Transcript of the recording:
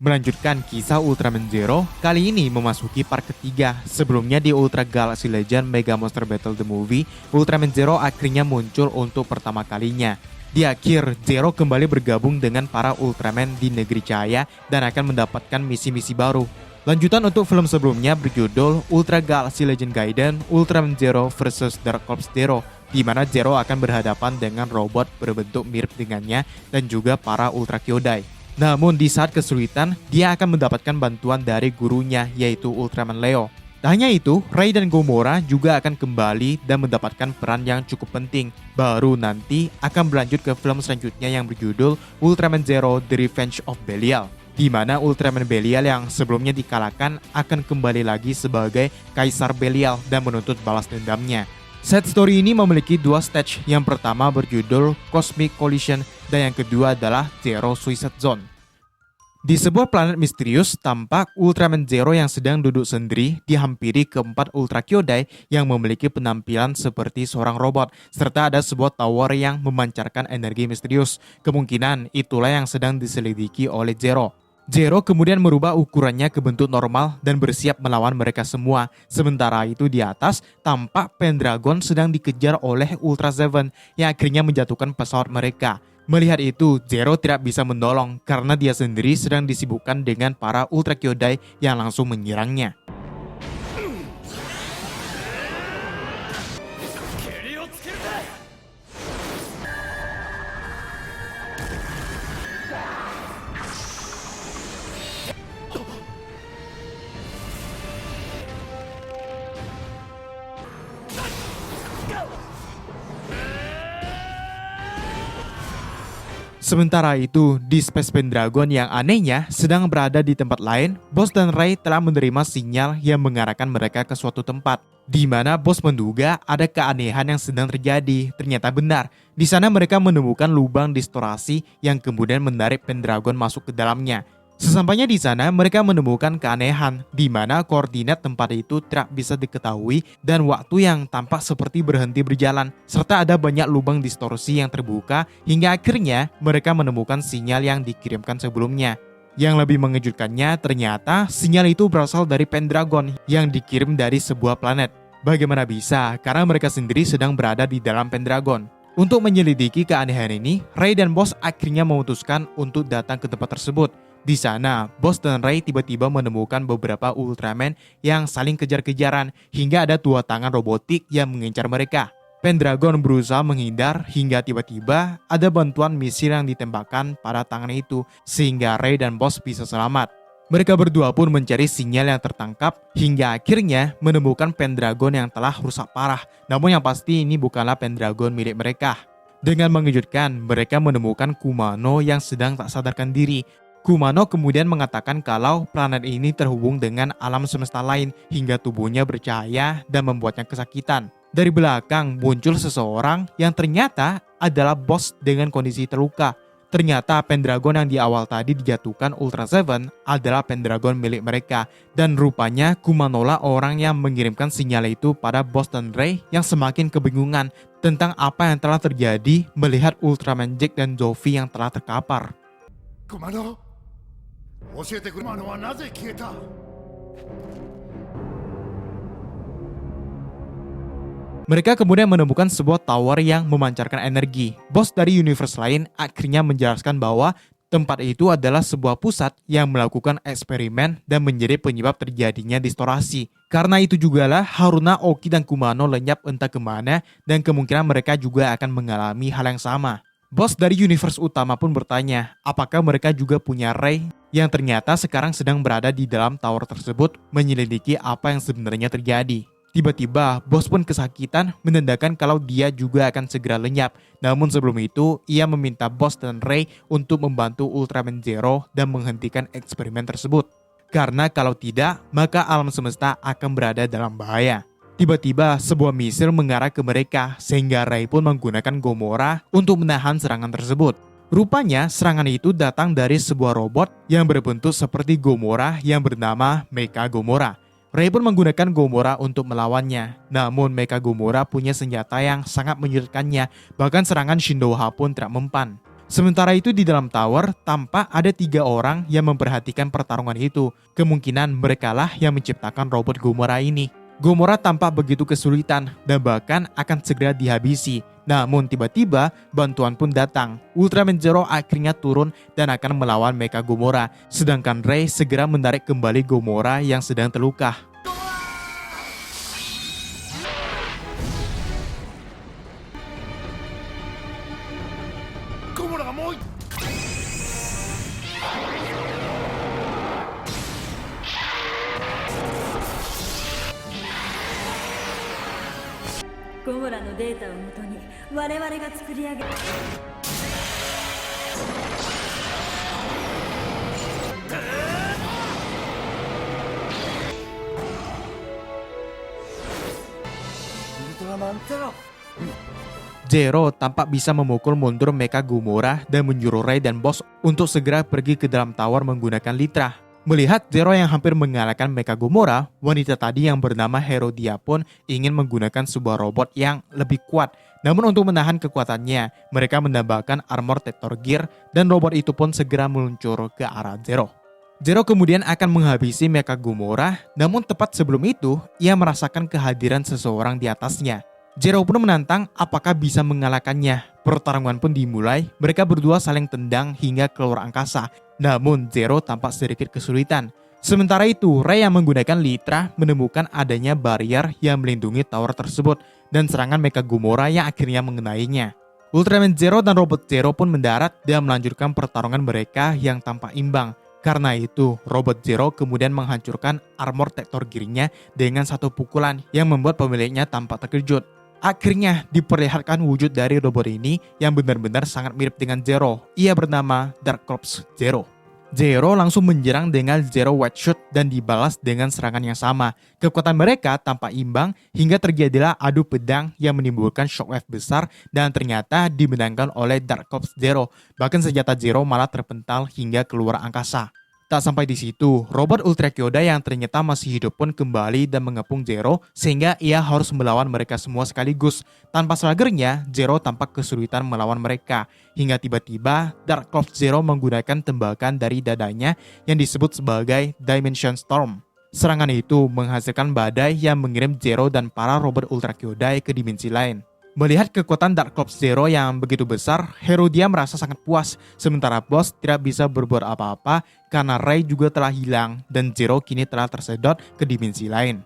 Melanjutkan kisah Ultraman Zero, kali ini memasuki part ketiga. Sebelumnya di Ultra Galaxy Legend Mega Monster Battle The Movie, Ultraman Zero akhirnya muncul untuk pertama kalinya. Di akhir, Zero kembali bergabung dengan para Ultraman di Negeri Cahaya dan akan mendapatkan misi-misi baru. Lanjutan untuk film sebelumnya berjudul Ultra Galaxy Legend Gaiden Ultraman Zero vs Dark Corps Zero, di mana Zero akan berhadapan dengan robot berbentuk mirip dengannya dan juga para Ultra Kyodai. Namun di saat kesulitan, dia akan mendapatkan bantuan dari gurunya yaitu Ultraman Leo. Tak hanya itu, Ray dan Gomora juga akan kembali dan mendapatkan peran yang cukup penting. Baru nanti akan berlanjut ke film selanjutnya yang berjudul Ultraman Zero The Revenge of Belial, di mana Ultraman Belial yang sebelumnya dikalahkan akan kembali lagi sebagai Kaisar Belial dan menuntut balas dendamnya. Set story ini memiliki dua stage, yang pertama berjudul Cosmic Collision dan yang kedua adalah Zero Suicide Zone. Di sebuah planet misterius, tampak Ultraman Zero yang sedang duduk sendiri dihampiri keempat Ultra Kyodai yang memiliki penampilan seperti seorang robot, serta ada sebuah tower yang memancarkan energi misterius. Kemungkinan itulah yang sedang diselidiki oleh Zero. Zero kemudian merubah ukurannya ke bentuk normal dan bersiap melawan mereka semua. Sementara itu di atas, tampak Pendragon sedang dikejar oleh Ultra Seven yang akhirnya menjatuhkan pesawat mereka. Melihat itu, Zero tidak bisa menolong karena dia sendiri sedang disibukkan dengan para Ultra Kyodai yang langsung menyerangnya. Sementara itu, di Space Pendragon yang anehnya sedang berada di tempat lain, Boss dan Ray telah menerima sinyal yang mengarahkan mereka ke suatu tempat, di mana Boss menduga ada keanehan yang sedang terjadi. Ternyata benar, di sana mereka menemukan lubang distorsi yang kemudian menarik Pendragon masuk ke dalamnya. Sesampainya di sana, mereka menemukan keanehan, di mana koordinat tempat itu tidak bisa diketahui dan waktu yang tampak seperti berhenti berjalan, serta ada banyak lubang distorsi yang terbuka hingga akhirnya mereka menemukan sinyal yang dikirimkan sebelumnya. Yang lebih mengejutkannya, ternyata sinyal itu berasal dari Pendragon yang dikirim dari sebuah planet. Bagaimana bisa? Karena mereka sendiri sedang berada di dalam Pendragon. Untuk menyelidiki keanehan ini, Ray dan Boss akhirnya memutuskan untuk datang ke tempat tersebut. Di sana, Boss dan Ray tiba-tiba menemukan beberapa Ultraman yang saling kejar-kejaran hingga ada dua tangan robotik yang mengincar mereka. Pendragon berusaha menghindar hingga tiba-tiba ada bantuan misil yang ditembakkan pada tangan itu sehingga Ray dan Boss bisa selamat. Mereka berdua pun mencari sinyal yang tertangkap hingga akhirnya menemukan Pendragon yang telah rusak parah. Namun yang pasti ini bukanlah Pendragon milik mereka. Dengan mengejutkan, mereka menemukan Kumano yang sedang tak sadarkan diri. Kumano kemudian mengatakan kalau planet ini terhubung dengan alam semesta lain hingga tubuhnya bercahaya dan membuatnya kesakitan. Dari belakang muncul seseorang yang ternyata adalah Boss dengan kondisi terluka. Ternyata Pendragon yang di awal tadi dijatuhkan Ultra Seven adalah Pendragon milik mereka. Dan rupanya Kumano lah orang yang mengirimkan sinyal itu pada Boss dan Ray yang semakin kebingungan tentang apa yang telah terjadi melihat Ultraman Jack dan Zoffy yang telah terkapar. Kumano? 教えてくれ。今のはなぜ消えた? Mereka kemudian menemukan sebuah tower yang memancarkan energi. Boss dari universe lain akhirnya menjelaskan bahwa tempat itu adalah sebuah pusat yang melakukan eksperimen dan menjadi penyebab terjadinya distorsi. Karena itu jugalah Haruna, Oki, dan Kumano lenyap entah kemana dan kemungkinan mereka juga akan mengalami hal yang sama. Boss dari universe utama pun bertanya, apakah mereka juga punya Ray yang ternyata sekarang sedang berada di dalam tower tersebut menyelidiki apa yang sebenarnya terjadi. Tiba-tiba, Boss pun kesakitan menandakan kalau dia juga akan segera lenyap. Namun sebelum itu, ia meminta Boss dan Ray untuk membantu Ultraman Zero dan menghentikan eksperimen tersebut. Karena kalau tidak, maka alam semesta akan berada dalam bahaya. Tiba-tiba, sebuah misil mengarah ke mereka, sehingga Ray pun menggunakan Gomora untuk menahan serangan tersebut. Rupanya, serangan itu datang dari sebuah robot yang berbentuk seperti Gomora yang bernama Mecha Gomora. Ray pun menggunakan Gomora untuk melawannya. Namun, Mecha Gomora punya senjata yang sangat menyulitkannya, bahkan serangan Shindoha pun tidak mempan. Sementara itu di dalam tower, tampak ada 3 orang yang memperhatikan pertarungan itu. Kemungkinan merekalah yang menciptakan robot Gomora ini. Gomora tampak begitu kesulitan dan bahkan akan segera dihabisi. Namun tiba-tiba bantuan pun datang. Ultraman Zero akhirnya turun dan akan melawan Mecha Gomora. Sedangkan Ray segera menarik kembali Gomora yang sedang terluka. Gomoraがもう一ゴモラのデータをもとに我々が作り上げウルトラマンゼロ Zero tampak bisa memukul mundur Mecha Gomora dan menyuruh Ray dan Boss untuk segera pergi ke dalam tower menggunakan Litra. Melihat Zero yang hampir mengalahkan Mecha Gomora, wanita tadi yang bernama Herodia pun ingin menggunakan sebuah robot yang lebih kuat. Namun untuk menahan kekuatannya, mereka menambahkan armor Tector Gear dan robot itu pun segera meluncur ke arah Zero. Zero kemudian akan menghabisi Mecha Gomora, namun tepat sebelum itu, ia merasakan kehadiran seseorang di atasnya. Zero pun menantang apakah bisa mengalahkannya. Pertarungan pun dimulai, mereka berdua saling tendang hingga keluar angkasa. Namun Zero tampak sedikit kesulitan. Sementara itu, Ray yang menggunakan Litra menemukan adanya barrier yang melindungi tower tersebut dan serangan Mecha Gomora yang akhirnya mengenainya. Ultraman Zero dan Robot Zero pun mendarat dan melanjutkan pertarungan mereka yang tampak imbang. Karena itu, Robot Zero kemudian menghancurkan armor Tector Gear-nya dengan satu pukulan yang membuat pemiliknya tampak terkejut. Akhirnya diperlihatkan wujud dari robot ini yang benar-benar sangat mirip dengan Zero. Ia bernama Dark Corps Zero. Zero langsung menyerang dengan Zero White Shoot dan dibalas dengan serangan yang sama. Kekuatan mereka tampak imbang hingga terjadilah adu pedang yang menimbulkan shockwave besar dan ternyata dimenangkan oleh Dark Corps Zero. Bahkan senjata Zero malah terpental hingga keluar angkasa. Tak sampai di situ, robot Ultra Kyoda yang ternyata masih hidup pun kembali dan mengepung Zero sehingga ia harus melawan mereka semua sekaligus. Tanpa slagernya, Zero tampak kesulitan melawan mereka. Hingga tiba-tiba, Dark Corps Zero menggunakan tembakan dari dadanya yang disebut sebagai Dimension Storm. Serangan itu menghasilkan badai yang mengirim Zero dan para robot Ultra Kyodai ke dimensi lain. Melihat kekuatan Dark Corps Zero yang begitu besar, Herodia merasa sangat puas. Sementara Boss tidak bisa berbuat apa-apa karena Ray juga telah hilang dan Zero kini telah tersedot ke dimensi lain.